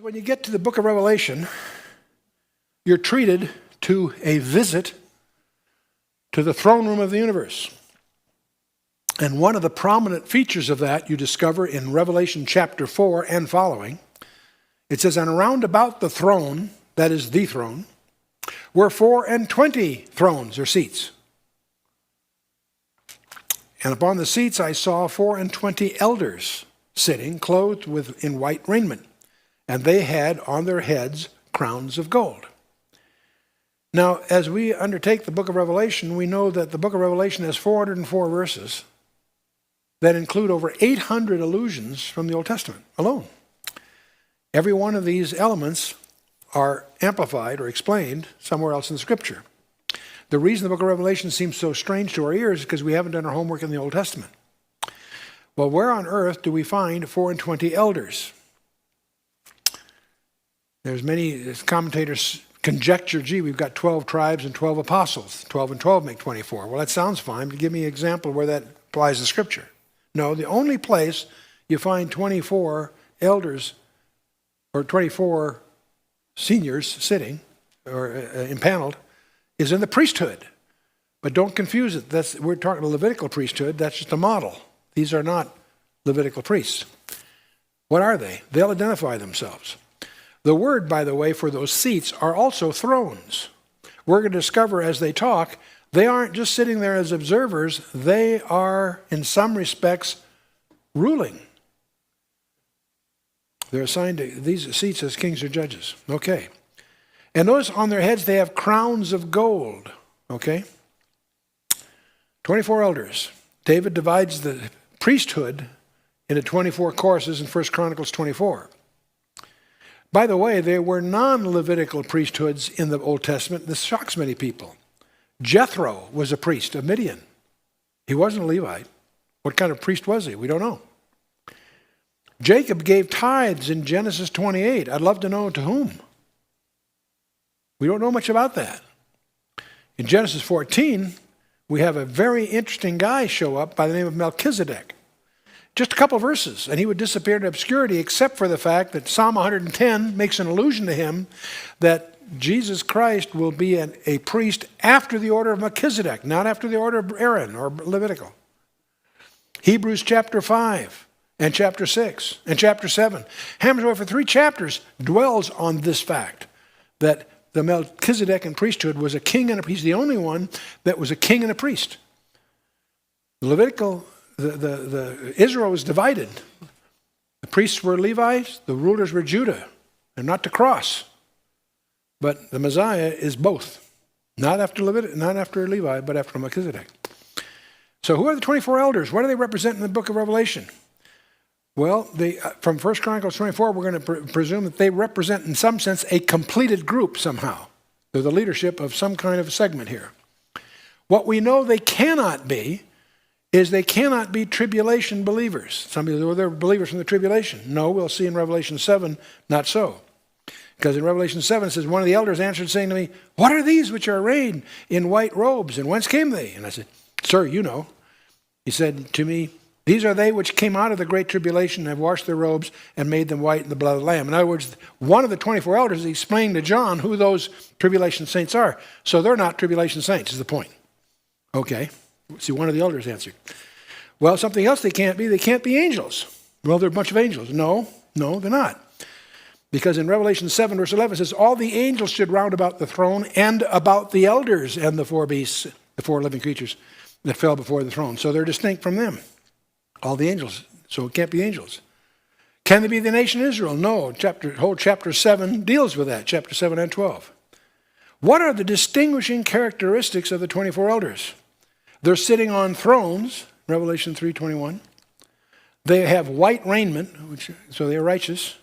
When you get to the book of Revelation, you're treated to a visit to the throne room of the universe. And one of the prominent features of that you discover in Revelation chapter 4 and following. It says, and around about the throne, that is the throne, were 24 thrones or seats. And upon the seats I saw 24 elders sitting, clothed in white raiment. And they had on their heads crowns of gold. Now, as we undertake the book of Revelation, we know that the book of Revelation has 404 verses that include over 800 allusions from the Old Testament alone. Every one of these elements are amplified or explained somewhere else in the Scripture. The reason the book of Revelation seems so strange to our ears is because we haven't done our homework in the Old Testament. Well, where on earth do we find 24 elders? There's many commentators conjecture, gee, we've got 12 tribes and 12 apostles. 12 and 12 make 24. Well, that sounds fine, but give me an example where that applies to Scripture. No, the only place you find 24 elders or 24 seniors sitting or impaneled is in the priesthood. But don't confuse it. We're talking the Levitical priesthood. That's just a model. These are not Levitical priests. What are they? They'll identify themselves. The word, by the way, for those seats are also thrones. We're going to discover as they talk, they aren't just sitting there as observers. They are, in some respects, ruling. They're assigned to these seats as kings or judges. Okay. And notice on their heads they have crowns of gold. Okay. 24 elders. David divides the priesthood into 24 courses in 1 Chronicles 24. By the way, there were non-Levitical priesthoods in the Old Testament. This shocks many people. Jethro was a priest of Midian. He wasn't a Levite. What kind of priest was he? We don't know. Jacob gave tithes in Genesis 28. I'd love to know to whom. We don't know much about that. In Genesis 14, we have a very interesting guy show up by the name of Melchizedek. Just a couple verses, and he would disappear into obscurity except for the fact that Psalm 110 makes an allusion to him that Jesus Christ will be a priest after the order of Melchizedek, not after the order of Aaron or Levitical. Hebrews chapter 5 and chapter 6 and chapter 7. hammers away for 3 chapters, dwells on this fact that the Melchizedekan priesthood was a king and a priest. He's the only one that was a king and a priest. The Levitical Israel was divided. The priests were Levites, the rulers were Judah. They're not to cross. But the Messiah is both. Not after Levi, but after Melchizedek. So who are the 24 elders? What do they represent in the book of Revelation? Well, from 1 Chronicles 24, we're going to presume that they represent, in some sense, a completed group somehow. They're the leadership of some kind of segment here. What we know they cannot be is they cannot be tribulation believers. Some people say, they're believers from the tribulation. No, we'll see in Revelation 7, not so. Because in Revelation 7 it says, one of the elders answered, saying to me, what are these which are arrayed in white robes, and whence came they? And I said, sir, you know. He said to me, these are they which came out of the great tribulation and have washed their robes and made them white in the blood of the Lamb. In other words, one of the 24 elders explained to John who those tribulation saints are. So they're not tribulation saints, is the point. Okay. See, one of the elders answered. Well, something else they can't be angels. Well, they're a bunch of angels. No, they're not. Because in Revelation 7, verse 11, it says, all the angels stood round about the throne and about the elders and the 4 beasts, the 4 living creatures that fell before the throne. So they're distinct from them. All the angels. So it can't be angels. Can they be the nation of Israel? No. Whole chapter 7 deals with that, chapter 7 and 12. What are the distinguishing characteristics of the 24 elders? They're sitting on thrones, Revelation 3:21. They have white raiment, so they are righteous.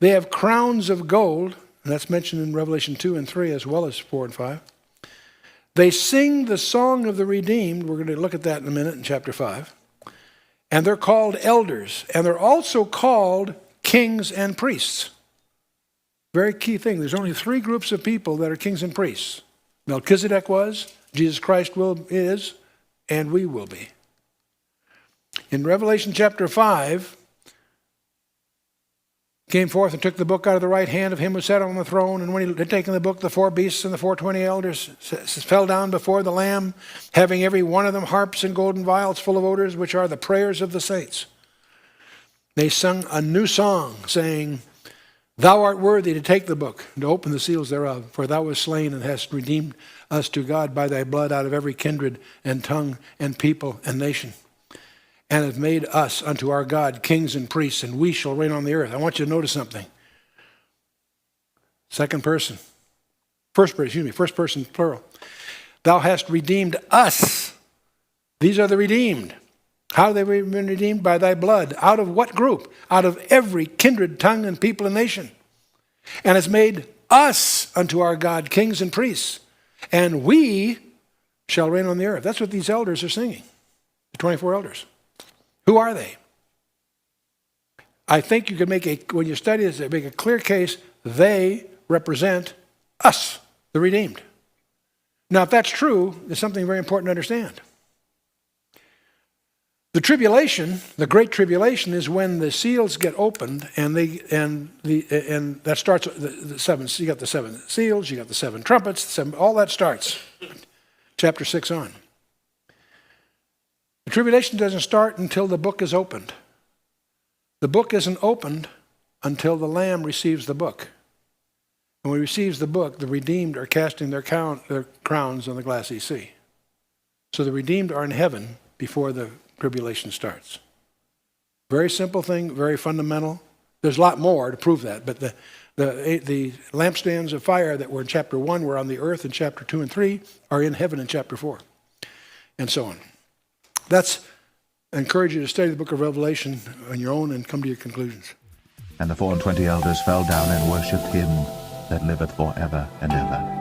They have crowns of gold, and that's mentioned in Revelation 2 and 3 as well as 4 and 5. They sing the song of the redeemed. We're going to look at that in a minute in chapter 5. And they're called elders, and they're also called kings and priests. Very key thing. There's only 3 groups of people that are kings and priests. Melchizedek was, Jesus Christ is, and we will be. In Revelation chapter 5, came forth and took the book out of the right hand of him who sat on the throne. And when he had taken the book, the 4 beasts and the 24 elders fell down before the Lamb, having every one of them harps and golden vials full of odors, which are the prayers of the saints. They sung a new song, saying, Thou art worthy to take the book and to open the seals thereof, for thou wast slain and hast redeemed us to God by thy blood out of every kindred and tongue and people and nation, and have made us unto our God kings and priests, and we shall reign on the earth. I want you to notice something. First person plural. Thou hast redeemed us. These are the redeemed. How have they been redeemed? By thy blood. Out of what group? Out of every kindred, tongue, and people and nation. And has made us unto our God kings and priests, and we shall reign on the earth. That's what these elders are singing, the 24 elders. Who are they? I think you could when you study this, make a clear case, they represent us, the redeemed. Now, if that's true, there's something very important to understand. The tribulation, the great tribulation, is when the seals get opened, and that starts the 7. You got the 7 seals, you got the 7 trumpets, all that starts, chapter 6 on. The tribulation doesn't start until the book is opened. The book isn't opened until the Lamb receives the book. And when he receives the book, the redeemed are casting their crowns on the glassy sea. So the redeemed are in heaven before the tribulation starts. Very simple thing, very fundamental. There's a lot more to prove that, but the lampstands of fire that were in chapter 1 were on the earth in chapter 2 and 3 are in heaven in chapter 4, and so on. I encourage you to study the book of Revelation on your own and come to your conclusions. And the 24 elders fell down and worshipped him that liveth for ever and ever,